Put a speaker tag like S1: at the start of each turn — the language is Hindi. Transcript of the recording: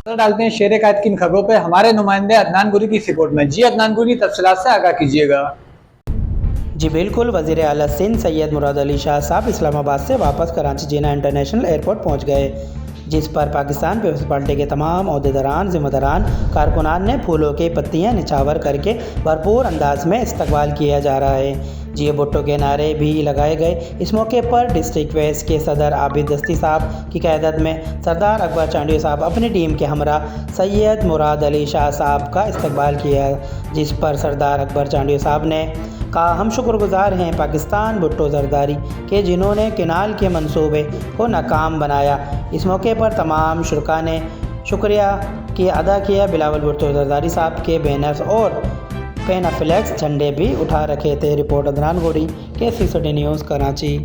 S1: नजर डालते हैं शेर कायद की इन खबरों पे हमारे नुमाइंदे अदनान गुरी की रिपोर्ट में। जी अदनान गुरी, तफसीलात से आगाह कीजिएगा।
S2: जी बिल्कुल, वज़ीर आला सिंध सैयद मुराद अली शाह साहब इस्लामाबाद से वापस कराची जिन्ना इंटरनेशनल एयरपोर्ट पहुंच गए, जिस पर पाकिस्तान पीपल्स पार्टी के तमाम अहदेदारान, ज़िम्मेदारान, कारकुनान ने फूलों की पत्तियां निछावर करके भरपूर अंदाज में इस्तकबाल किया जा रहा है। जी भुट्टो के नारे भी लगाए गए। इस मौके पर डिस्ट्रिक्ट वेस्ट के सदर आबिद दस्ती साहब की क़यादत में सरदार अकबर चांडियो साहब अपनी टीम के हमरा सैयद मुराद अली शाह साहब का इस्तकबाल किया, जिस पर सरदार अकबर चांडियो साहब ने कहा, हम शुक्रगुजार हैं पाकिस्तान भुट्टो जरदारी के जिन्होंने किनाल के मंसूबे को नाकाम बनाया। इस मौके पर तमाम शुरका ने शुक्रिया अदा किया। बिलावल भुट्टो जरदारी साहब के बैनर्स और पेनाफ्लेक्स झंडे भी उठा रखे थे। रिपोर्ट अदनान गुरी, KCCD न्यूज़, कराची।